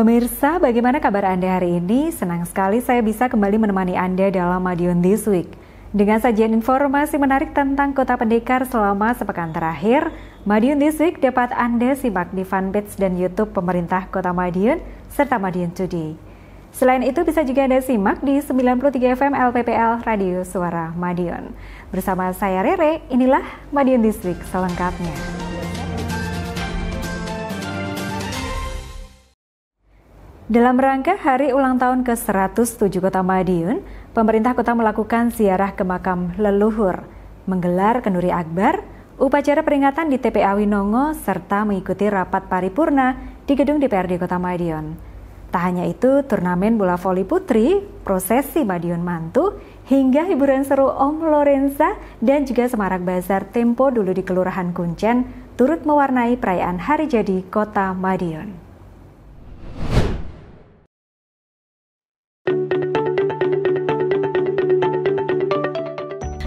Pemirsa, bagaimana kabar Anda hari ini? Senang sekali saya bisa kembali menemani Anda dalam Madiun This Week. Dengan sajian informasi menarik tentang Kota Pendekar selama sepekan terakhir, Madiun This Week dapat Anda simak di fanpage dan YouTube pemerintah Kota Madiun serta Madiun Today. Selain itu bisa juga Anda simak di 93 FM LPPL Radio Suara Madiun. Bersama saya Rere, inilah Madiun This Week selengkapnya. Dalam rangka hari ulang tahun ke-107 Kota Madiun, pemerintah kota melakukan ziarah ke makam leluhur, menggelar kenduri akbar, upacara peringatan di TPA Winongo, serta mengikuti rapat paripurna di gedung DPRD Kota Madiun. Tak hanya itu, turnamen bola voli putri, prosesi Madiun Mantu, hingga hiburan seru Om Lorenza dan juga semarak bazar Tempo dulu di Kelurahan Kuncen turut mewarnai perayaan hari jadi Kota Madiun.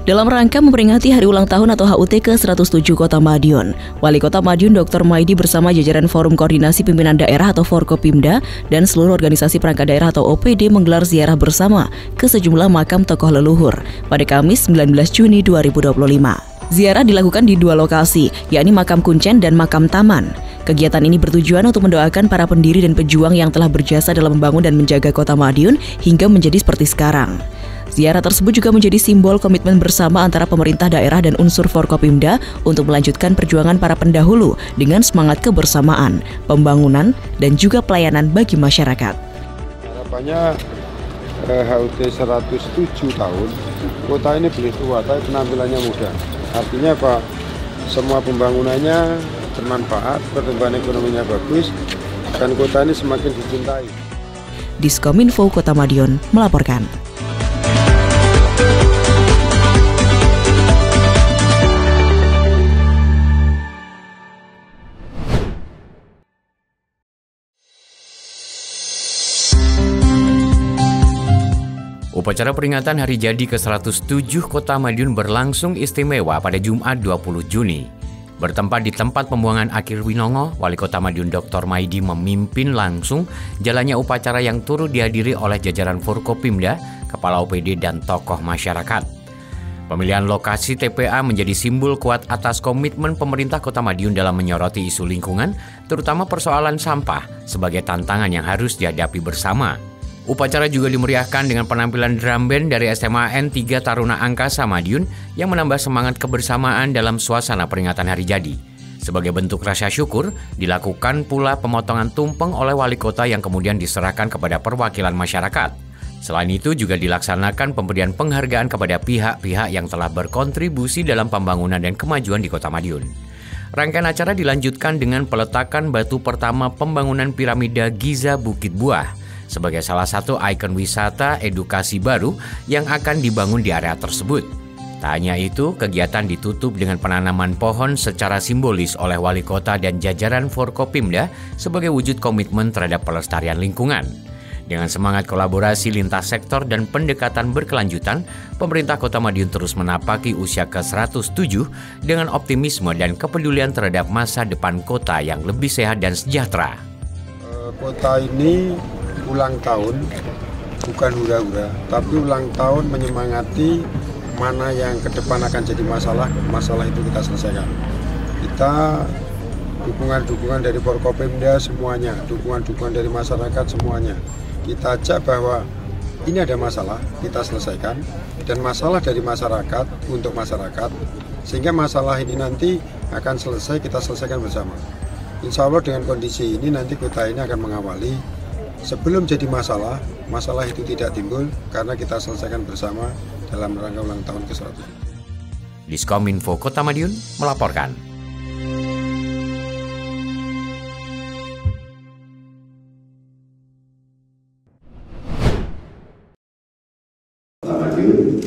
Dalam rangka memperingati hari ulang tahun atau HUT ke-107 Kota Madiun, Wali Kota Madiun Dr. Maidi bersama jajaran Forum Koordinasi Pimpinan Daerah atau Forkopimda dan seluruh organisasi perangkat daerah atau OPD menggelar ziarah bersama ke sejumlah makam tokoh leluhur pada Kamis 19 Juni 2025. Ziarah dilakukan di dua lokasi, yakni Makam Kuncen dan Makam Taman. Kegiatan ini bertujuan untuk mendoakan para pendiri dan pejuang yang telah berjasa dalam membangun dan menjaga Kota Madiun hingga menjadi seperti sekarang. Ziarah tersebut juga menjadi simbol komitmen bersama antara pemerintah daerah dan unsur Forkopimda untuk melanjutkan perjuangan para pendahulu dengan semangat kebersamaan, pembangunan, dan juga pelayanan bagi masyarakat. Harapannya HUT 107 tahun, kota ini belum tua, tapi penampilannya muda. Artinya apa? Semua pembangunannya bermanfaat, pertumbuhan ekonominya bagus, dan kota ini semakin dicintai. Diskominfo Kota Madiun melaporkan. Upacara peringatan hari jadi ke-107 Kota Madiun berlangsung istimewa pada Jumat 20 Juni. Bertempat di tempat pembuangan akhir Winongo, Wali Kota Madiun Dr. Maidi memimpin langsung jalannya upacara yang turut dihadiri oleh jajaran Forkopimda, Kepala OPD dan tokoh masyarakat. Pemilihan lokasi TPA menjadi simbol kuat atas komitmen pemerintah Kota Madiun dalam menyoroti isu lingkungan, terutama persoalan sampah sebagai tantangan yang harus dihadapi bersama. Upacara juga dimeriahkan dengan penampilan drum band dari SMAN 3 Taruna Angkasa Madiun yang menambah semangat kebersamaan dalam suasana peringatan hari jadi. Sebagai bentuk rasa syukur, dilakukan pula pemotongan tumpeng oleh wali kota yang kemudian diserahkan kepada perwakilan masyarakat. Selain itu juga dilaksanakan pemberian penghargaan kepada pihak-pihak yang telah berkontribusi dalam pembangunan dan kemajuan di Kota Madiun. Rangkaian acara dilanjutkan dengan peletakan batu pertama pembangunan piramida Giza Bukit Buah sebagai salah satu ikon wisata edukasi baru yang akan dibangun di area tersebut. Tak hanya itu, kegiatan ditutup dengan penanaman pohon secara simbolis oleh wali kota dan jajaran Forkopimda sebagai wujud komitmen terhadap pelestarian lingkungan. Dengan semangat kolaborasi lintas sektor dan pendekatan berkelanjutan, pemerintah Kota Madiun terus menapaki usia ke-107 dengan optimisme dan kepedulian terhadap masa depan kota yang lebih sehat dan sejahtera. Kota ini ulang tahun, bukan hura-hura, tapi ulang tahun menyemangati mana yang ke depan akan jadi masalah itu kita selesaikan. Kita dukungan dari Forkopimda semuanya, dukungan dari masyarakat semuanya. Kita ajak bahwa ini ada masalah, kita selesaikan, dan masalah dari masyarakat untuk masyarakat, sehingga masalah ini nanti akan selesai, kita selesaikan bersama. Insya Allah dengan kondisi ini nanti kota ini akan mengawali sebelum jadi masalah itu tidak timbul karena kita selesaikan bersama dalam rangka ulang tahun ke-100. Diskominfo Kota Madiun melaporkan. Kota Madiun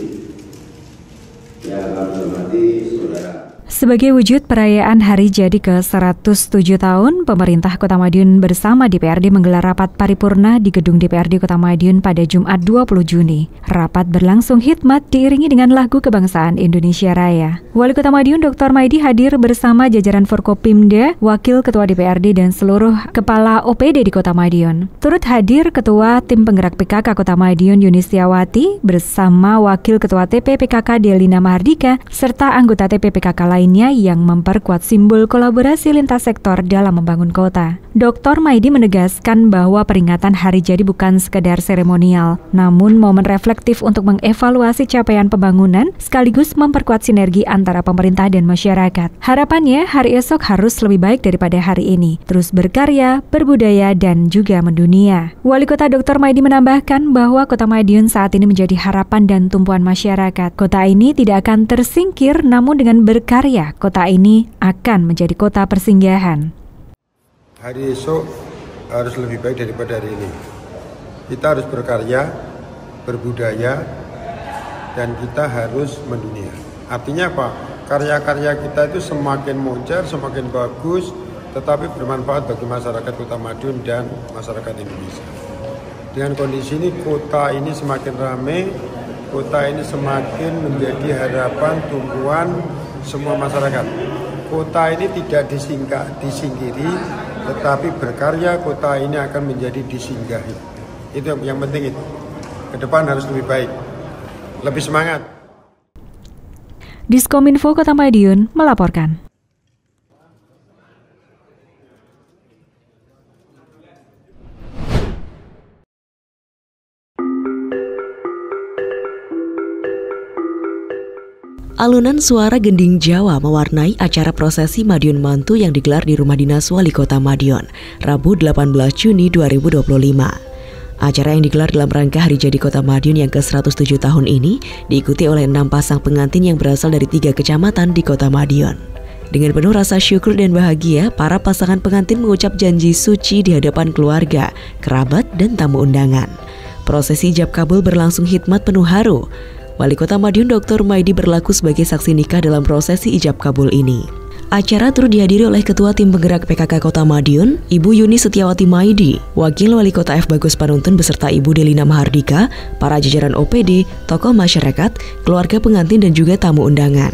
yang kami hormati saudara. Sebagai wujud perayaan hari jadi ke-107 tahun, pemerintah Kota Madiun bersama DPRD menggelar rapat paripurna di gedung DPRD Kota Madiun pada Jumat 20 Juni. Rapat berlangsung hikmat diiringi dengan lagu kebangsaan Indonesia Raya. Wali Kota Madiun Dr. Maidi hadir bersama jajaran Forkopimda, Wakil Ketua DPRD dan seluruh Kepala OPD di Kota Madiun. Turut hadir Ketua Tim Penggerak PKK Kota Madiun Yunistiawati bersama Wakil Ketua TP PKK Delina Mahardika serta anggota TP PKK lainnya yang memperkuat simbol kolaborasi lintas sektor dalam membangun kota. Dr. Maidi menegaskan bahwa peringatan hari jadi bukan sekedar seremonial, namun momen reflektif untuk mengevaluasi capaian pembangunan sekaligus memperkuat sinergi antara pemerintah dan masyarakat. Harapannya hari esok harus lebih baik daripada hari ini, terus berkarya, berbudaya, dan juga mendunia. Wali Kota Dr. Maidi menambahkan bahwa Kota Madiun saat ini menjadi harapan dan tumpuan masyarakat. Kota ini tidak akan tersingkir, namun dengan berkarya kota ini akan menjadi kota persinggahan. Hari esok harus lebih baik daripada hari ini. Kita harus berkarya, berbudaya, dan kita harus mendunia. Artinya apa? Karya-karya kita itu semakin moncer, semakin bagus, tetapi bermanfaat bagi masyarakat Kota Madiun dan masyarakat Indonesia. Dengan kondisi ini, kota ini semakin ramai, kota ini semakin menjadi harapan tumpuan semua masyarakat. Kota ini tidak disingkiri, tetapi berkarya kota ini akan menjadi disinggahi. Itu yang penting itu. Ke depan harus lebih baik, lebih semangat. Diskominfo Kota Madiun melaporkan. Alunan suara gending Jawa mewarnai acara prosesi Madiun Mantu yang digelar di Rumah Dinas Wali Kota Madiun, Rabu 18 Juni 2025. Acara yang digelar dalam rangka Hari Jadi Kota Madiun yang ke-107 tahun ini diikuti oleh 6 pasang pengantin yang berasal dari 3 kecamatan di Kota Madiun. Dengan penuh rasa syukur dan bahagia, para pasangan pengantin mengucap janji suci di hadapan keluarga, kerabat, dan tamu undangan. Prosesi ijab kabul berlangsung hikmat penuh haru. Wali Kota Madiun Dr. Maidi berlaku sebagai saksi nikah dalam prosesi ijab kabul ini. Acara turut dihadiri oleh Ketua Tim Penggerak PKK Kota Madiun, Ibu Yuni Setiawati Maidi, Wakil Wali Kota F. Bagus Panuntun beserta Ibu Delina Mahardika, para jajaran OPD, tokoh masyarakat, keluarga pengantin dan juga tamu undangan.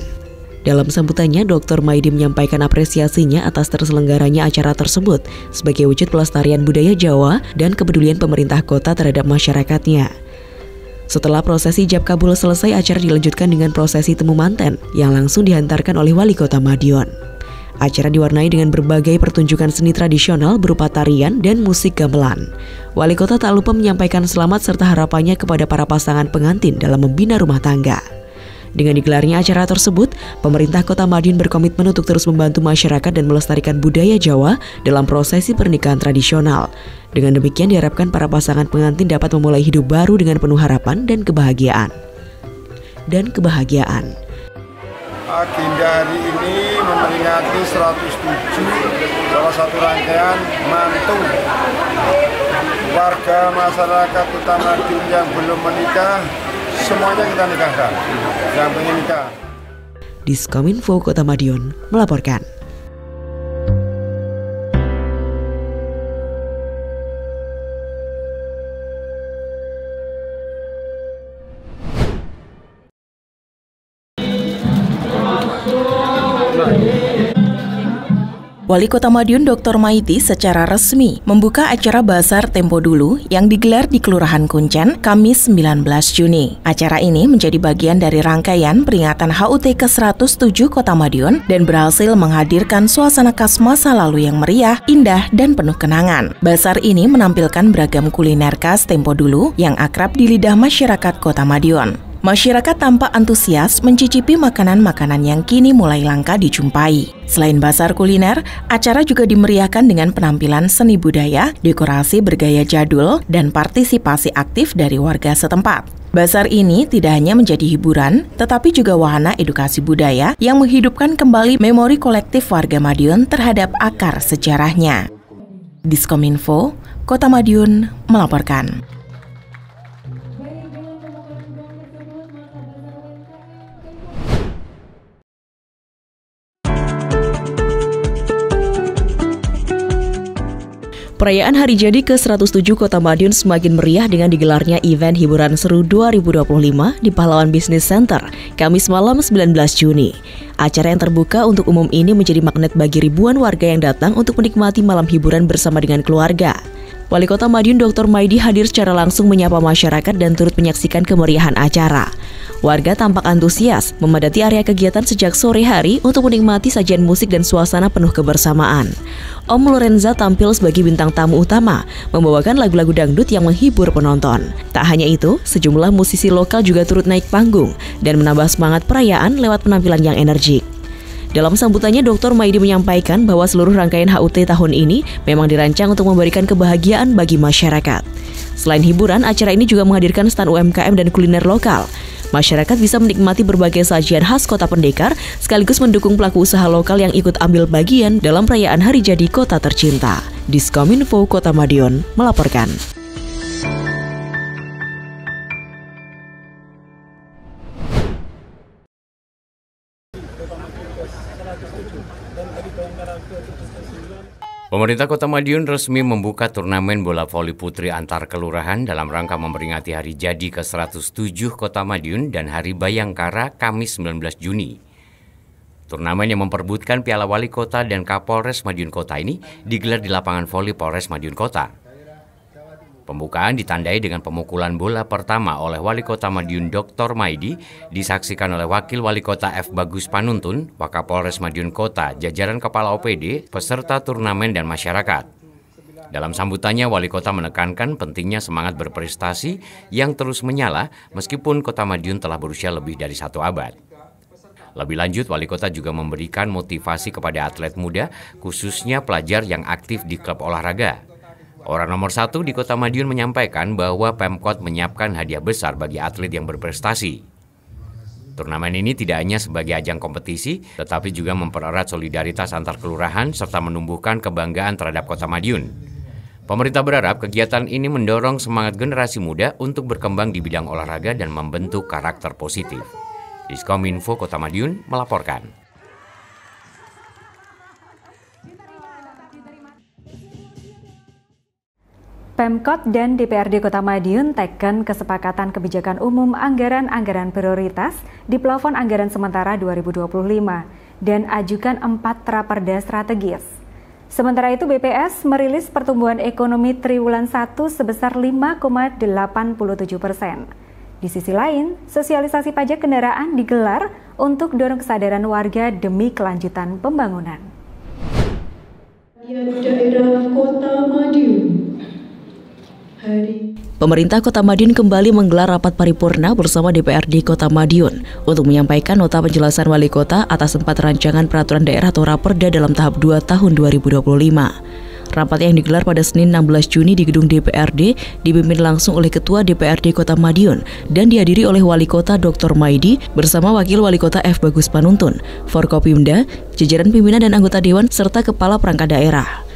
Dalam sambutannya, Dr. Maidi menyampaikan apresiasinya atas terselenggaranya acara tersebut sebagai wujud pelestarian budaya Jawa dan kepedulian pemerintah kota terhadap masyarakatnya. Setelah prosesi ijab kabul selesai, acara dilanjutkan dengan prosesi temu manten yang langsung dihantarkan oleh Wali Kota Madiun. Acara diwarnai dengan berbagai pertunjukan seni tradisional berupa tarian dan musik gamelan. Wali Kota tak lupa menyampaikan selamat serta harapannya kepada para pasangan pengantin dalam membina rumah tangga. Dengan digelarnya acara tersebut, pemerintah Kota Madiun berkomitmen untuk terus membantu masyarakat dan melestarikan budaya Jawa dalam prosesi pernikahan tradisional. Dengan demikian diharapkan para pasangan pengantin dapat memulai hidup baru dengan penuh harapan dan kebahagiaan. Agenda hari ini memperingati 107 salah satu rangkaian mantu warga masyarakat Kota Madiun yang belum menikah. Semuanya kita nikahkan, yang pengen nikah. Diskominfo Kota Madiun melaporkan. Wali Kota Madiun Dr. Maidi secara resmi membuka acara Basar Tempo Dulu yang digelar di Kelurahan Kuncen, Kamis 19 Juni. Acara ini menjadi bagian dari rangkaian peringatan HUT ke-107 Kota Madiun dan berhasil menghadirkan suasana khas masa lalu yang meriah, indah, dan penuh kenangan. Basar ini menampilkan beragam kuliner khas Tempo Dulu yang akrab di lidah masyarakat Kota Madiun. Masyarakat tampak antusias mencicipi makanan-makanan yang kini mulai langka dijumpai. Selain basar kuliner, acara juga dimeriahkan dengan penampilan seni budaya, dekorasi bergaya jadul, dan partisipasi aktif dari warga setempat. Basar ini tidak hanya menjadi hiburan, tetapi juga wahana edukasi budaya yang menghidupkan kembali memori kolektif warga Madiun terhadap akar sejarahnya. Diskominfo, Kota Madiun melaporkan. Perayaan Hari Jadi ke-107 Kota Madiun semakin meriah dengan digelarnya event hiburan seru 2025 di Pahlawan Business Center, Kamis malam 19 Juni. Acara yang terbuka untuk umum ini menjadi magnet bagi ribuan warga yang datang untuk menikmati malam hiburan bersama dengan keluarga. Wali Kota Madiun Dr. Maidi hadir secara langsung menyapa masyarakat dan turut menyaksikan kemeriahan acara. Warga tampak antusias memadati area kegiatan sejak sore hari untuk menikmati sajian musik dan suasana penuh kebersamaan. Om Lorenza tampil sebagai bintang tamu utama, membawakan lagu-lagu dangdut yang menghibur penonton. Tak hanya itu, sejumlah musisi lokal juga turut naik panggung dan menambah semangat perayaan lewat penampilan yang energik. Dalam sambutannya, Dr. Maidi menyampaikan bahwa seluruh rangkaian HUT tahun ini memang dirancang untuk memberikan kebahagiaan bagi masyarakat. Selain hiburan, acara ini juga menghadirkan stand UMKM dan kuliner lokal. Masyarakat bisa menikmati berbagai sajian khas Kota Pendekar, sekaligus mendukung pelaku usaha lokal yang ikut ambil bagian dalam perayaan Hari Jadi Kota Tercinta. Diskominfo Kota Madiun melaporkan. Pemerintah Kota Madiun resmi membuka turnamen bola voli putri antar kelurahan dalam rangka memperingati Hari Jadi ke-107 Kota Madiun dan Hari Bayangkara Kamis 19 Juni. Turnamen yang memperebutkan Piala Wali Kota dan Kapolres Madiun Kota ini digelar di lapangan voli Polres Madiun Kota. Pembukaan ditandai dengan pemukulan bola pertama oleh Wali Kota Madiun Dr. Maidi, disaksikan oleh Wakil Wali Kota F. Bagus Panuntun, Wakapolres Madiun Kota, jajaran Kepala OPD, peserta turnamen dan masyarakat. Dalam sambutannya, Wali Kota menekankan pentingnya semangat berprestasi yang terus menyala meskipun Kota Madiun telah berusia lebih dari 1 abad. Lebih lanjut, Wali Kota juga memberikan motivasi kepada atlet muda, khususnya pelajar yang aktif di klub olahraga. Orang nomor 1 di Kota Madiun menyampaikan bahwa Pemkot menyiapkan hadiah besar bagi atlet yang berprestasi. Turnamen ini tidak hanya sebagai ajang kompetisi, tetapi juga mempererat solidaritas antar kelurahan serta menumbuhkan kebanggaan terhadap Kota Madiun. Pemerintah berharap kegiatan ini mendorong semangat generasi muda untuk berkembang di bidang olahraga dan membentuk karakter positif. Diskominfo Kota Madiun melaporkan. Pemkot dan DPRD Kota Madiun teken kesepakatan kebijakan umum anggaran-anggaran prioritas di plafon anggaran sementara 2025 dan ajukan 4 raperda strategis. Sementara itu BPS merilis pertumbuhan ekonomi triwulan 1 sebesar 5,87%. Di sisi lain, sosialisasi pajak kendaraan digelar untuk dorong kesadaran warga demi kelanjutan pembangunan. Daerah Kota Madiun. Pemerintah Kota Madiun kembali menggelar rapat paripurna bersama DPRD Kota Madiun untuk menyampaikan nota penjelasan Wali Kota atas 4 rancangan peraturan daerah atau raperda dalam tahap 2 tahun 2025. Rapat yang digelar pada Senin 16 Juni di gedung DPRD dipimpin langsung oleh Ketua DPRD Kota Madiun dan dihadiri oleh Wali Kota Dr. Maidi bersama Wakil Wali Kota F. Bagus Panuntun, Forkopimda, jajaran pimpinan dan anggota Dewan serta Kepala Perangkat Daerah.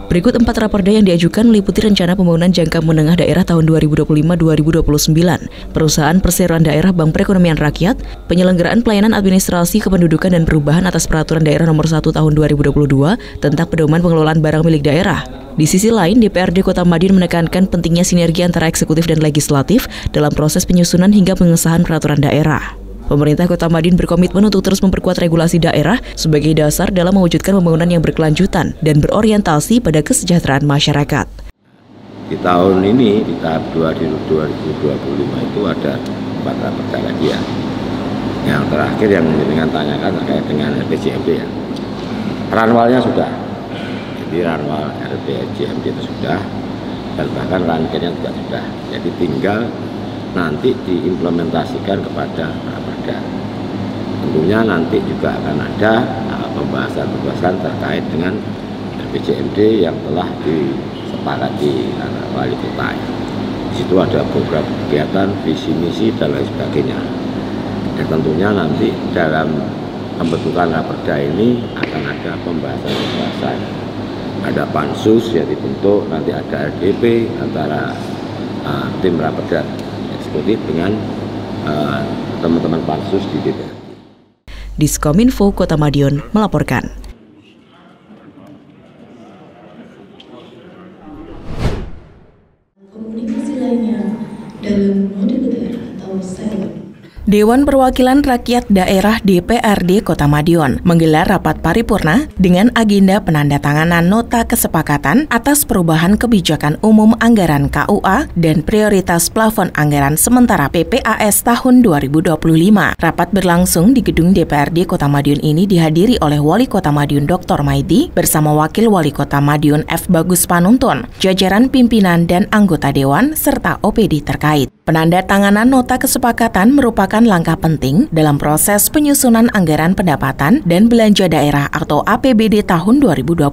Berikut 4 raperda yang diajukan meliputi Rencana Pembangunan Jangka Menengah Daerah tahun 2025-2029, Perusahaan Perseroan Daerah Bank Perekonomian Rakyat, Penyelenggaraan Pelayanan Administrasi Kependudukan dan Perubahan atas Peraturan Daerah Nomor 1 Tahun 2022 tentang Pedoman Pengelolaan Barang Milik Daerah. Di sisi lain, DPRD Kota Madiun menekankan pentingnya sinergi antara eksekutif dan legislatif dalam proses penyusunan hingga pengesahan peraturan daerah. Pemerintah Kota Madiun berkomitmen untuk terus memperkuat regulasi daerah sebagai dasar dalam mewujudkan pembangunan yang berkelanjutan dan berorientasi pada kesejahteraan masyarakat. Di tahun ini, di tahap 2025 itu ada 4 raperda lagi ya. Yang terakhir yang dengan tanyakan terkait dengan RPJMD ya. Ranwalnya sudah, jadi ranwal RPJMD itu sudah, dan bahkan rangkaiannya juga sudah. Jadi tinggal nanti diimplementasikan kepada raperda. Tentunya nanti juga akan ada pembahasan terkait dengan RPJMD yang telah disepakati Wali Kota. Di situ ada beberapa kegiatan, visi misi dan lain sebagainya. Dan tentunya nanti dalam pembentukan raperda ini akan ada pembahasan. Ada pansus yang dibentuk, nanti ada RDP antara tim raperda dengan teman-teman pansus di DPR. Diskominfo Kota Madiun melaporkan. dalam mode negara atau silent. Dewan Perwakilan Rakyat Daerah DPRD Kota Madiun menggelar rapat paripurna dengan agenda penandatanganan nota kesepakatan atas perubahan kebijakan umum anggaran KUA dan prioritas plafon anggaran sementara PPAS tahun 2025. Rapat berlangsung di gedung DPRD Kota Madiun ini dihadiri oleh Wali Kota Madiun Dr. Maidi bersama Wakil Wali Kota Madiun F. Bagus Panuntun, jajaran pimpinan dan anggota Dewan, serta OPD terkait. Penandatanganan nota kesepakatan merupakan langkah penting dalam proses penyusunan anggaran pendapatan dan belanja daerah atau APBD tahun 2025.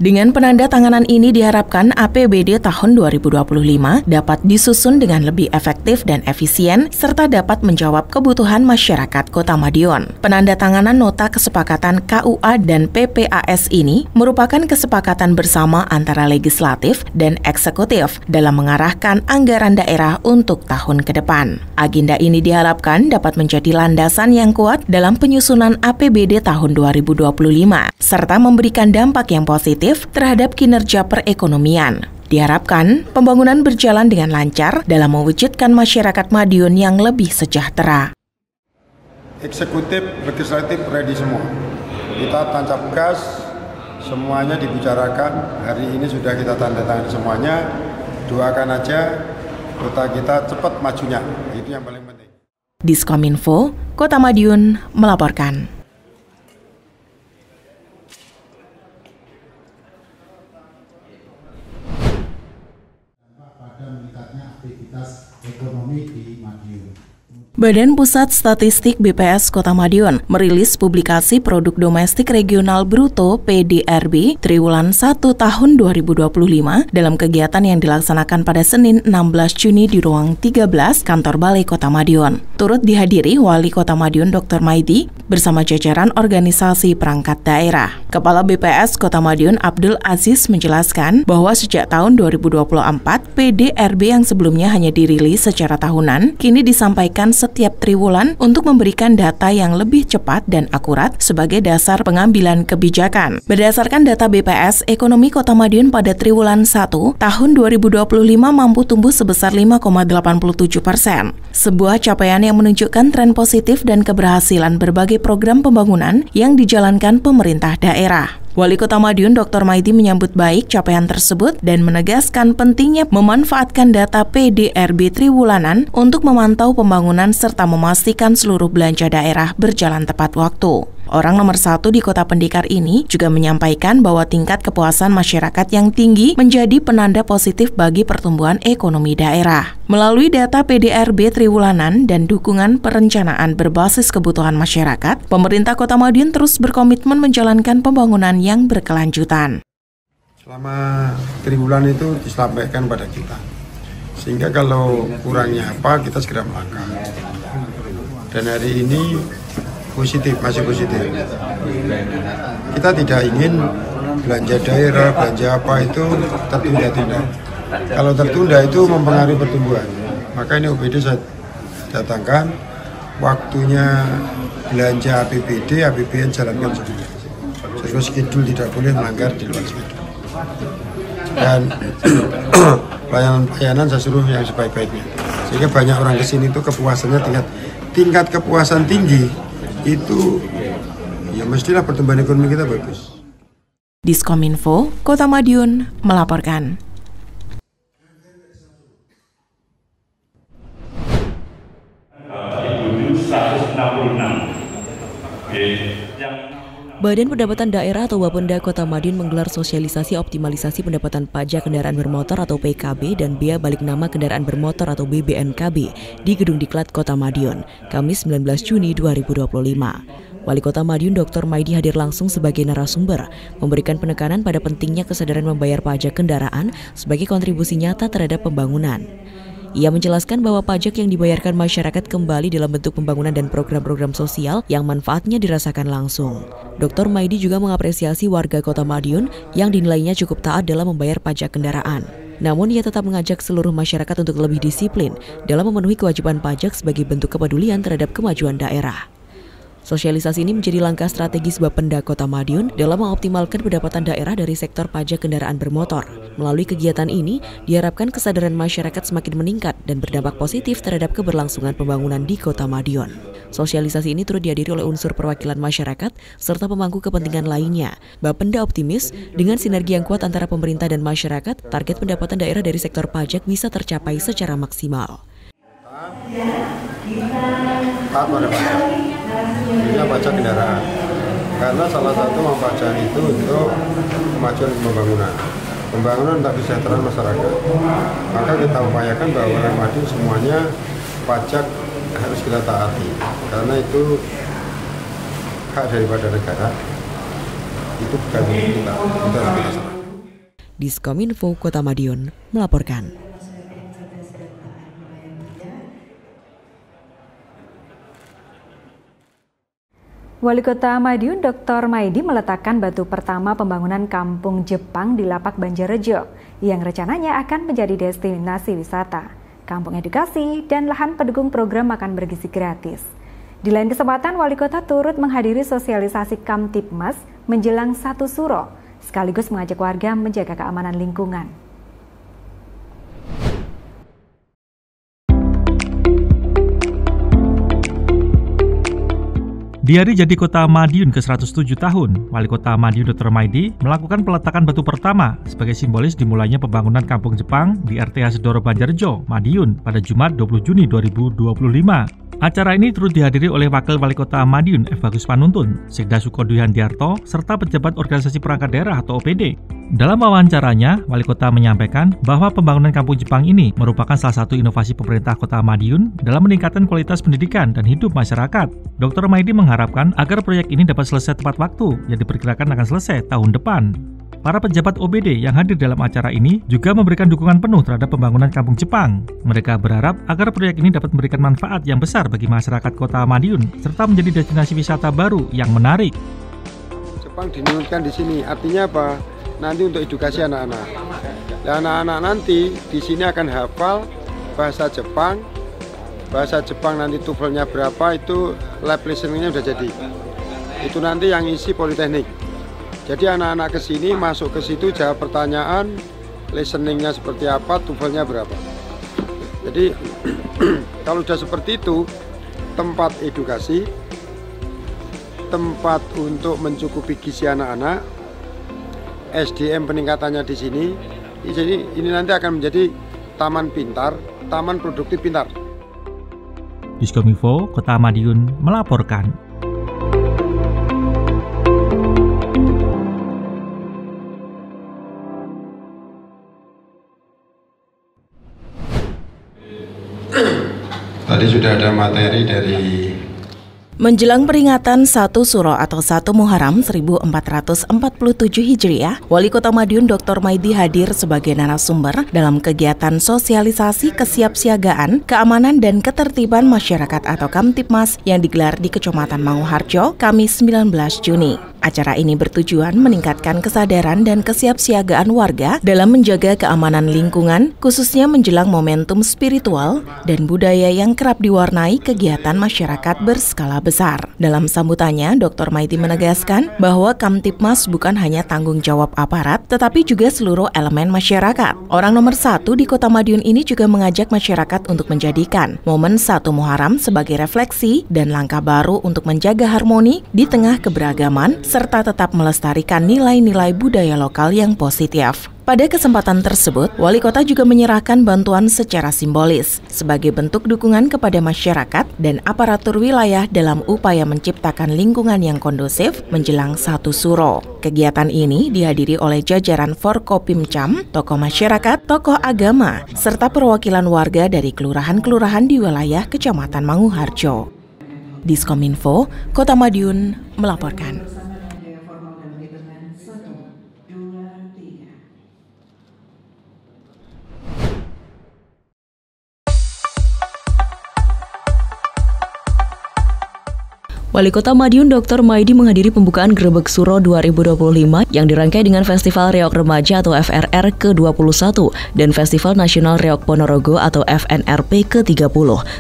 Dengan penandatanganan ini diharapkan APBD tahun 2025 dapat disusun dengan lebih efektif dan efisien serta dapat menjawab kebutuhan masyarakat Kota Madiun. Penandatanganan nota kesepakatan KUA dan PPAS ini merupakan kesepakatan bersama antara legislatif dan eksekutif dalam mengarahkan anggaran daerah untuk tahun ke depan. Agenda ini diharapkan dapat menjadi landasan yang kuat dalam penyusunan APBD tahun 2025, serta memberikan dampak yang positif terhadap kinerja perekonomian. Diharapkan pembangunan berjalan dengan lancar dalam mewujudkan masyarakat Madiun yang lebih sejahtera. Eksekutif, legislatif ready semua. Kita tancap gas, semuanya dibicarakan. Hari ini sudah kita tanda tangan semuanya. Doakan aja kota kita cepat majunya, itu yang paling penting. Diskominfo, Kota Madiun melaporkan. Pada meningkatnya aktivitas ekonomi di Madiun. Badan Pusat Statistik BPS Kota Madiun merilis publikasi Produk Domestik Regional Bruto PDRB Triwulan 1 tahun 2025 dalam kegiatan yang dilaksanakan pada Senin 16 Juni di ruang 13 Kantor Balai Kota Madiun. Turut dihadiri Wali Kota Madiun Dr. Maidi bersama jajaran organisasi perangkat daerah. Kepala BPS Kota Madiun Abdul Aziz menjelaskan bahwa sejak tahun 2024 PDRB yang sebelumnya hanya dirilis secara tahunan kini disampaikan setiap triwulan untuk memberikan data yang lebih cepat dan akurat sebagai dasar pengambilan kebijakan. Berdasarkan data BPS, ekonomi Kota Madiun pada triwulan 1 tahun 2025 mampu tumbuh sebesar 5,87%. Sebuah capaian yang menunjukkan tren positif dan keberhasilan berbagai program pembangunan yang dijalankan pemerintah daerah. Wali Kota Madiun Dr. Maidi menyambut baik capaian tersebut dan menegaskan pentingnya memanfaatkan data PDRB triwulanan untuk memantau pembangunan serta memastikan seluruh belanja daerah berjalan tepat waktu. Orang nomor 1 di Kota Pendekar ini juga menyampaikan bahwa tingkat kepuasan masyarakat yang tinggi menjadi penanda positif bagi pertumbuhan ekonomi daerah. Melalui data PDRB triwulanan dan dukungan perencanaan berbasis kebutuhan masyarakat, pemerintah Kota Madiun terus berkomitmen menjalankan pembangunan yang berkelanjutan. Selama triwulan itu disampaikan pada kita, sehingga kalau kurangnya apa kita segera melangkah. Dan hari ini positif, masih positif. Kita tidak ingin belanja daerah, belanja apa itu tertunda-tunda. Kalau tertunda itu mempengaruhi pertumbuhan. Maka ini OPD saya datangkan, waktunya belanja APBD, APBN jalankan sesuai schedule, tidak boleh melanggar di luar schedule. Dan pelayanan saya suruh yang sebaik-baiknya. Sehingga banyak orang kesini itu kepuasannya tingkat kepuasan tinggi. Itu ya mestilah pertumbuhan ekonomi kita bagus. Diskominfo, Kota Madiun melaporkan. Badan Pendapatan Daerah atau Bapenda Kota Madiun menggelar sosialisasi optimalisasi pendapatan pajak kendaraan bermotor atau PKB dan bea balik nama kendaraan bermotor atau BBNKB di Gedung Diklat Kota Madiun, Kamis 19 Juni 2025. Wali Kota Madiun Dr. Maidi hadir langsung sebagai narasumber, memberikan penekanan pada pentingnya kesadaran membayar pajak kendaraan sebagai kontribusi nyata terhadap pembangunan. Ia menjelaskan bahwa pajak yang dibayarkan masyarakat kembali dalam bentuk pembangunan dan program-program sosial yang manfaatnya dirasakan langsung. Dr. Maidi juga mengapresiasi warga Kota Madiun yang dinilainya cukup taat dalam membayar pajak kendaraan. Namun ia tetap mengajak seluruh masyarakat untuk lebih disiplin dalam memenuhi kewajiban pajak sebagai bentuk kepedulian terhadap kemajuan daerah. Sosialisasi ini menjadi langkah strategis Bapenda Kota Madiun dalam mengoptimalkan pendapatan daerah dari sektor pajak kendaraan bermotor. Melalui kegiatan ini, diharapkan kesadaran masyarakat semakin meningkat dan berdampak positif terhadap keberlangsungan pembangunan di Kota Madiun. Sosialisasi ini turut dihadiri oleh unsur perwakilan masyarakat serta pemangku kepentingan lainnya. Bapenda optimis dengan sinergi yang kuat antara pemerintah dan masyarakat, target pendapatan daerah dari sektor pajak bisa tercapai secara maksimal. Taat pada pajak, ini pajak kendaraan. Karena salah satu uang pajak itu untuk kemajuan pembangunan. Pembangunan untuk kesejahteraan masyarakat. Maka kita upayakan bahwa orang Madiun semuanya pajak harus kita taati. Karena itu hak daripada negara. Itu bukan milik kita. Itu harus kita serahkan. Diskominfo Kota Madiun melaporkan. Wali Kota Madiun Dr. Maidi meletakkan batu pertama pembangunan Kampung Jepang di Lapak Banjarrejo yang rencananya akan menjadi destinasi wisata, kampung edukasi, dan lahan pendukung program makan bergizi gratis. Di lain kesempatan, Wali Kota turut menghadiri sosialisasi Kamtipmas menjelang 1 Suro, sekaligus mengajak warga menjaga keamanan lingkungan. Di hari jadi Kota Madiun ke-107 tahun, Wali Kota Madiun Dr. Maidi melakukan peletakan batu pertama sebagai simbolis dimulainya pembangunan Kampung Jepang di RT Hasedoro Banjarrejo, Madiun pada Jumat 20 Juni 2025. Acara ini turut dihadiri oleh Wakil Wali Kota Madiun F. Bagus Panuntun, Sekda Sukodo Handiarto, serta pejabat organisasi perangkat daerah atau OPD. Dalam wawancaranya, Wali Kota menyampaikan bahwa pembangunan Kampung Jepang ini merupakan salah satu inovasi pemerintah Kota Madiun dalam meningkatkan kualitas pendidikan dan hidup masyarakat. Dr. Maidi mengharapkan agar proyek ini dapat selesai tepat waktu yang diperkirakan akan selesai tahun depan. Para pejabat OPD yang hadir dalam acara ini juga memberikan dukungan penuh terhadap pembangunan Kampung Jepang. Mereka berharap agar proyek ini dapat memberikan manfaat yang besar bagi masyarakat Kota Madiun serta menjadi destinasi wisata baru yang menarik. Jepang dinurunkan di sini, artinya apa? Nanti untuk edukasi anak-anak. Dan anak-anak nanti di sini akan hafal bahasa Jepang. Bahasa Jepang nanti TOEFL-nya berapa, itu lab listening-nya sudah jadi. Itu nanti yang isi politeknik. Jadi anak-anak ke sini masuk ke situ jawab pertanyaan, listening-nya seperti apa, TOEFL-nya berapa. Jadi kalau sudah seperti itu, tempat edukasi, tempat untuk mencukupi gizi anak-anak, SDM peningkatannya di sini. Jadi ini nanti akan menjadi taman pintar, taman produktif pintar. Diskominfo Kota Madiun melaporkan. Tadi sudah ada materi dari Menjelang peringatan 1 Suro atau 1 Muharram 1447 Hijriah, Wali Kota Madiun Dr. Maidi hadir sebagai narasumber dalam kegiatan sosialisasi kesiapsiagaan, keamanan dan ketertiban masyarakat atau Kamtipmas yang digelar di Kecamatan Manguharjo, Kamis 19 Juni. Acara ini bertujuan meningkatkan kesadaran dan kesiapsiagaan warga dalam menjaga keamanan lingkungan, khususnya menjelang momentum spiritual dan budaya yang kerap diwarnai kegiatan masyarakat berskala besar. Dalam sambutannya, Dr. Maidi menegaskan bahwa Kamtipmas bukan hanya tanggung jawab aparat, tetapi juga seluruh elemen masyarakat. Orang nomor 1 di Kota Madiun ini juga mengajak masyarakat untuk menjadikan momen 1 Muharram sebagai refleksi dan langkah baru untuk menjaga harmoni di tengah keberagaman, serta tetap melestarikan nilai-nilai budaya lokal yang positif. Pada kesempatan tersebut, Wali Kota juga menyerahkan bantuan secara simbolis sebagai bentuk dukungan kepada masyarakat dan aparatur wilayah dalam upaya menciptakan lingkungan yang kondusif menjelang 1 Suro. Kegiatan ini dihadiri oleh jajaran Forkopimcam, tokoh masyarakat, tokoh agama, serta perwakilan warga dari kelurahan-kelurahan di wilayah Kecamatan Manguharjo. Diskominfo, Kota Madiun melaporkan. Wali Kota Madiun Dr. Maidi menghadiri pembukaan Grebek Suro 2025 yang dirangkai dengan Festival Reok Remaja atau FRR ke-21 dan Festival Nasional Reok Ponorogo atau FNRP ke-30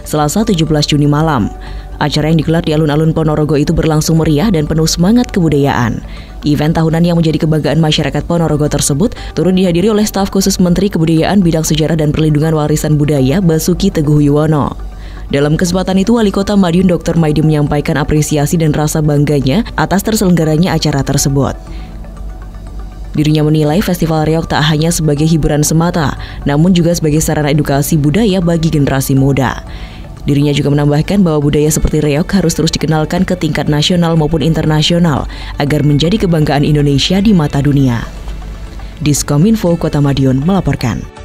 Selasa 17 Juni malam. Acara yang digelar di alun-alun Ponorogo itu berlangsung meriah dan penuh semangat kebudayaan. Event tahunan yang menjadi kebanggaan masyarakat Ponorogo tersebut turut dihadiri oleh staf khusus Menteri Kebudayaan Bidang Sejarah dan Perlindungan Warisan Budaya Basuki Teguh Yuwono. Dalam kesempatan itu, Wali Kota Madiun Dr. Maidi menyampaikan apresiasi dan rasa bangganya atas terselenggaranya acara tersebut. Dirinya menilai Festival Reog tak hanya sebagai hiburan semata, namun juga sebagai sarana edukasi budaya bagi generasi muda. Dirinya juga menambahkan bahwa budaya seperti reog harus terus dikenalkan ke tingkat nasional maupun internasional agar menjadi kebanggaan Indonesia di mata dunia. Diskominfo Kota Madiun melaporkan.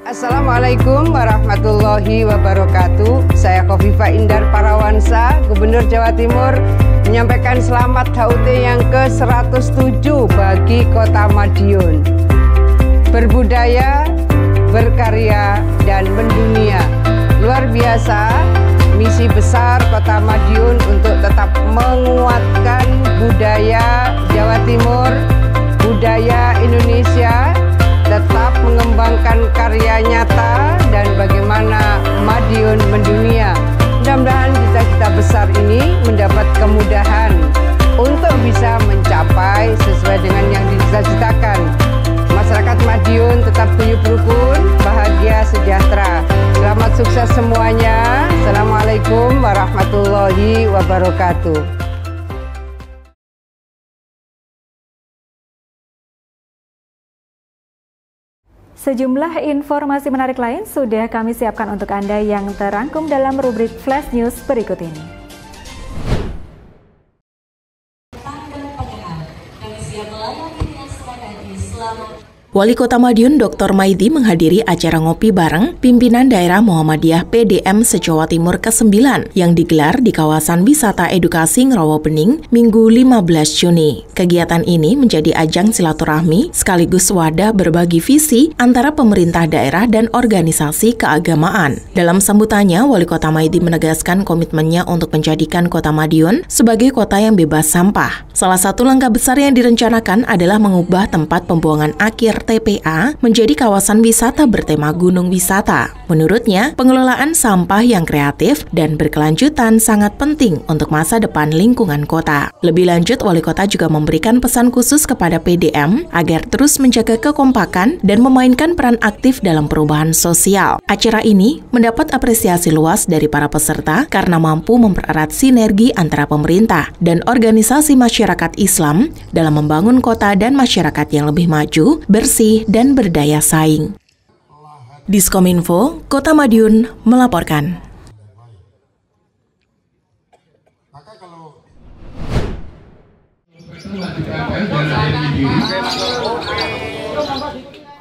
Assalamualaikum warahmatullahi wabarakatuh. Saya Khofifah Indar Parawansa, Gubernur Jawa Timur, menyampaikan selamat HUT yang ke-107 bagi Kota Madiun. Berbudaya, berkarya, dan mendunia. Luar biasa misi besar Kota Madiun untuk tetap menguatkan budaya Jawa Timur, budaya Indonesia, tetap mengembangkan karya nyata dan bagaimana Madiun mendunia. Mudah-mudahan cita-cita besar ini mendapat kemudahan untuk bisa mencapai sesuai dengan yang dicita-citakan. Masyarakat Madiun tetap guyup rukun, bahagia, sejahtera. Selamat sukses semuanya. Assalamualaikum warahmatullahi wabarakatuh. Sejumlah informasi menarik lain sudah kami siapkan untuk Anda yang terangkum dalam rubrik Flash News berikut ini. Wali Kota Madiun Dr. Maidi menghadiri acara ngopi bareng pimpinan daerah Muhammadiyah PDM se-Jawa Timur ke-9 yang digelar di kawasan wisata edukasi Ngrowo Bening Minggu 15 Juni. Kegiatan ini menjadi ajang silaturahmi sekaligus wadah berbagi visi antara pemerintah daerah dan organisasi keagamaan. Dalam sambutannya, Wali Kota Maidi menegaskan komitmennya untuk menjadikan Kota Madiun sebagai kota yang bebas sampah. Salah satu langkah besar yang direncanakan adalah mengubah tempat pembuangan akhir TPA menjadi kawasan wisata bertema gunung wisata. Menurutnya, pengelolaan sampah yang kreatif dan berkelanjutan sangat penting untuk masa depan lingkungan kota. Lebih lanjut, Wali Kota juga memberikan pesan khusus kepada PDM agar terus menjaga kekompakan dan memainkan peran aktif dalam perubahan sosial. Acara ini mendapat apresiasi luas dari para peserta karena mampu mempererat sinergi antara pemerintah dan organisasi masyarakat Islam dalam membangun kota dan masyarakat yang lebih maju, bersih, dan berdaya saing. Diskominfo Kota Madiun melaporkan.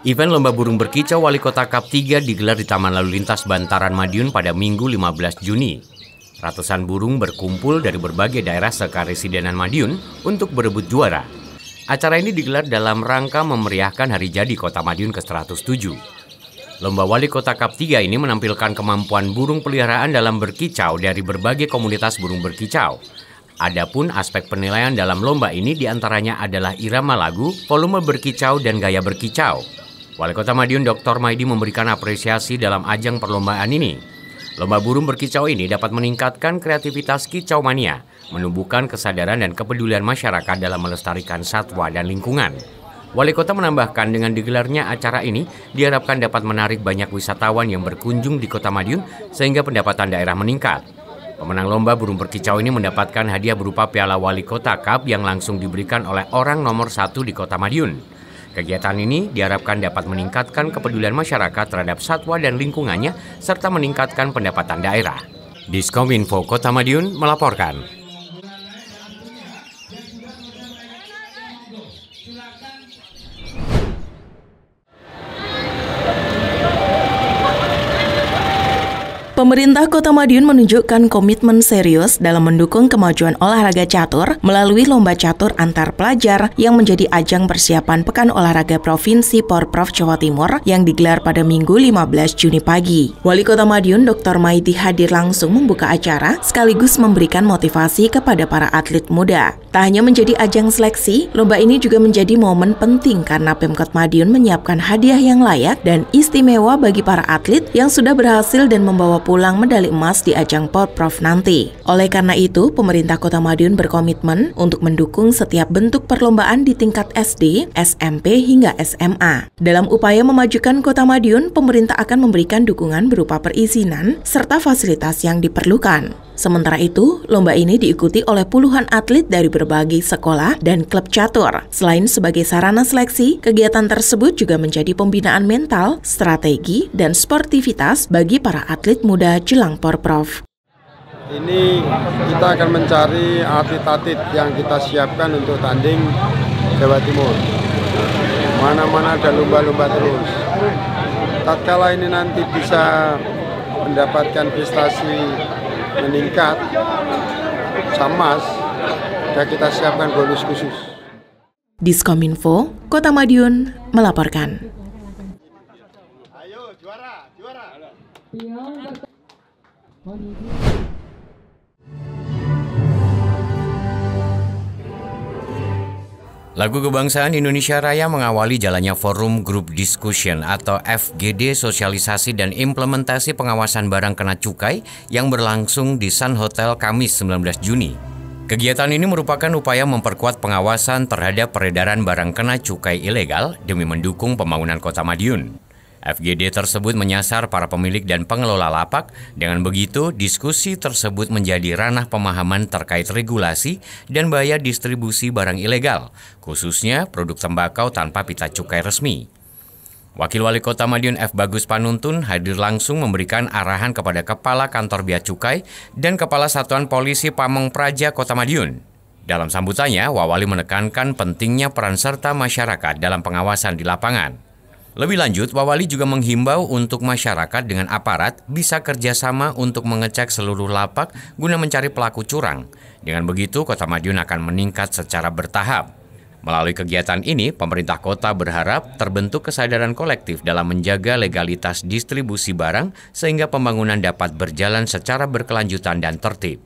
Event Lomba Burung Berkicau Wali Kota Cup 3 digelar di Taman Lalu Lintas Bantaran Madiun pada Minggu 15 Juni. Ratusan burung berkumpul dari berbagai daerah sekaresidenan Madiun untuk berebut juara. Acara ini digelar dalam rangka memeriahkan hari jadi Kota Madiun ke-107. Lomba Wali Kota Cup 3 ini menampilkan kemampuan burung peliharaan dalam berkicau dari berbagai komunitas burung berkicau. Adapun aspek penilaian dalam lomba ini diantaranya adalah irama lagu, volume berkicau, dan gaya berkicau. Wali Kota Madiun Dr. Maidi memberikan apresiasi dalam ajang perlombaan ini. Lomba burung berkicau ini dapat meningkatkan kreativitas kicau mania, menumbuhkan kesadaran dan kepedulian masyarakat dalam melestarikan satwa dan lingkungan. Wali Kota menambahkan dengan digelarnya acara ini diharapkan dapat menarik banyak wisatawan yang berkunjung di Kota Madiun sehingga pendapatan daerah meningkat. Pemenang lomba burung berkicau ini mendapatkan hadiah berupa Piala Wali Kota Cup yang langsung diberikan oleh orang nomor 1 di Kota Madiun. Kegiatan ini diharapkan dapat meningkatkan kepedulian masyarakat terhadap satwa dan lingkungannya serta meningkatkan pendapatan daerah. Diskominfo Kota Madiun melaporkan. Pemerintah Kota Madiun menunjukkan komitmen serius dalam mendukung kemajuan olahraga catur melalui lomba catur antar pelajar yang menjadi ajang persiapan Pekan Olahraga Provinsi Porprov Jawa Timur yang digelar pada Minggu 15 Juni pagi. Wali Kota Madiun Dr. Maidi hadir langsung membuka acara sekaligus memberikan motivasi kepada para atlet muda. Tak hanya menjadi ajang seleksi, lomba ini juga menjadi momen penting karena Pemkot Madiun menyiapkan hadiah yang layak dan istimewa bagi para atlet yang sudah berhasil dan membawa pulang medali emas di ajang Porprov nanti. Oleh karena itu, pemerintah Kota Madiun berkomitmen untuk mendukung setiap bentuk perlombaan di tingkat SD, SMP, hingga SMA. Dalam upaya memajukan Kota Madiun, pemerintah akan memberikan dukungan berupa perizinan serta fasilitas yang diperlukan. Sementara itu, lomba ini diikuti oleh puluhan atlet dari berbagai sekolah dan klub catur. Selain sebagai sarana seleksi, kegiatan tersebut juga menjadi pembinaan mental, strategi, dan sportivitas bagi para atlet muda jelang Porprov. Ini kita akan mencari atlet-atlet yang kita siapkan untuk tanding Jawa Timur. Mana-mana ada lomba-lomba terus. Tatkala ini nanti bisa mendapatkan prestasi meningkat, Samas, dan kita siapkan bonus khusus. Diskominfo, Kota Madiun melaporkan. Ayo, juara. Lagu Kebangsaan Indonesia Raya mengawali jalannya Forum Group Discussion atau FGD Sosialisasi dan Implementasi Pengawasan Barang Kena Cukai yang berlangsung di Sun Hotel Kamis 19 Juni. Kegiatan ini merupakan upaya memperkuat pengawasan terhadap peredaran barang kena cukai ilegal demi mendukung pembangunan Kota Madiun. FGD tersebut menyasar para pemilik dan pengelola lapak. Dengan begitu, diskusi tersebut menjadi ranah pemahaman terkait regulasi dan bahaya distribusi barang ilegal, khususnya produk tembakau tanpa pita cukai resmi. Wakil Wali Kota Madiun F. Bagus Panuntun hadir langsung memberikan arahan kepada Kepala Kantor Bea Cukai dan Kepala Satuan Polisi Pamong Praja Kota Madiun. Dalam sambutannya, Wawali menekankan pentingnya peran serta masyarakat dalam pengawasan di lapangan. Lebih lanjut, Wawali juga menghimbau untuk masyarakat dengan aparat bisa kerjasama untuk mengecek seluruh lapak guna mencari pelaku curang. Dengan begitu, Kota Madiun akan meningkat secara bertahap. Melalui kegiatan ini, pemerintah kota berharap terbentuk kesadaran kolektif dalam menjaga legalitas distribusi barang sehingga pembangunan dapat berjalan secara berkelanjutan dan tertib.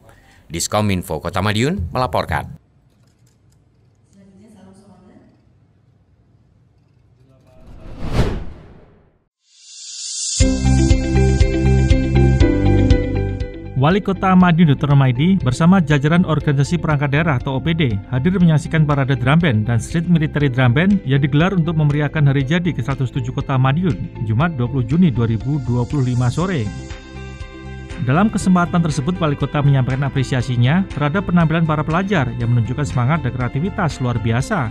Diskominfo Kota Madiun melaporkan. Wali Kota Madiun Dr. Maidi bersama jajaran organisasi perangkat daerah atau OPD hadir menyaksikan parade drum band dan street military drum band yang digelar untuk memeriahkan hari jadi ke-107 Kota Madiun, Jumat 20 Juni 2025 sore. Dalam kesempatan tersebut, Wali Kota menyampaikan apresiasinya terhadap penampilan para pelajar yang menunjukkan semangat dan kreativitas luar biasa.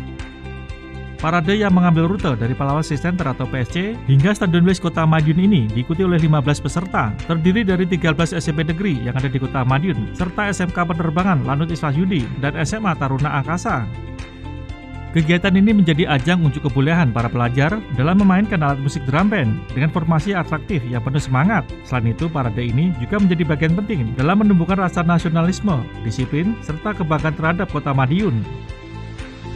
Parade yang mengambil rute dari Pahlawan Center atau PSC hingga Stadion Wilis Kota Madiun ini diikuti oleh 15 peserta, terdiri dari 13 SMP negeri yang ada di Kota Madiun, serta SMK Penerbangan Lanut Iswahyudi dan SMA Taruna Angkasa. Kegiatan ini menjadi ajang unjuk kebolehan para pelajar dalam memainkan alat musik drum band dengan formasi atraktif yang penuh semangat. Selain itu, parade ini juga menjadi bagian penting dalam menumbuhkan rasa nasionalisme, disiplin, serta kebanggaan terhadap Kota Madiun.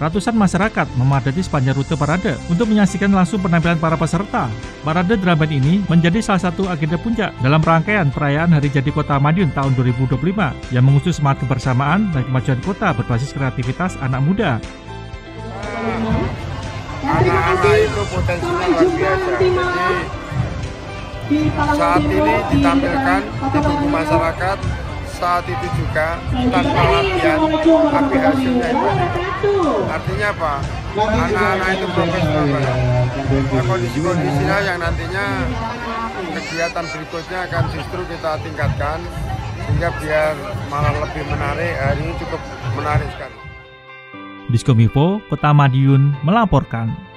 Ratusan masyarakat memadati sepanjang rute parade untuk menyaksikan langsung penampilan para peserta. Parade drum band ini menjadi salah satu agenda puncak dalam rangkaian perayaan Hari Jadi Kota Madiun tahun 2025 yang mengusung semangat kebersamaan dan kemajuan kota berbasis kreativitas anak muda. Anak-anak itu potensinya luar biasa. Jadi saat ini ditampilkan di tubuh masyarakat, saat itu juga tanpa latihan, tapi hasilnya itu. Artinya apa? Anak-anak itu profesional banget. Nah, kondisi-kondisinya yang nantinya kegiatan berikutnya akan justru kita tingkatkan sehingga biar malah lebih menarik. Hari ini cukup menarik sekali. Diskominfo Kota Madiun melaporkan.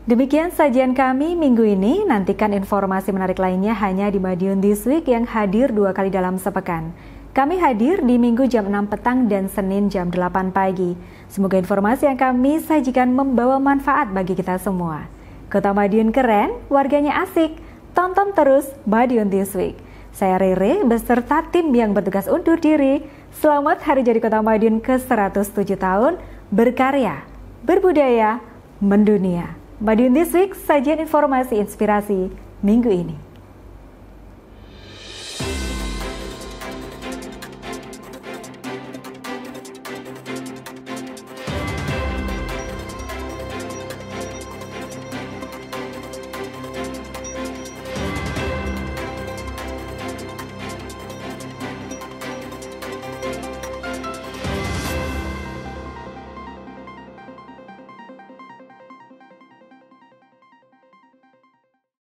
Demikian sajian kami minggu ini. Nantikan informasi menarik lainnya hanya di Madiun This Week yang hadir 2 kali dalam sepekan. Kami hadir di Minggu jam 6 petang dan Senin jam 8 pagi. Semoga informasi yang kami sajikan membawa manfaat bagi kita semua. Kota Madiun keren, warganya asik. Tonton terus Madiun This Week. Saya Rere beserta tim yang bertugas undur diri. Selamat Hari Jadi Kota Madiun ke-107 tahun, berkarya, berbudaya, mendunia. Madiun This Week, sajian informasi inspirasi minggu ini.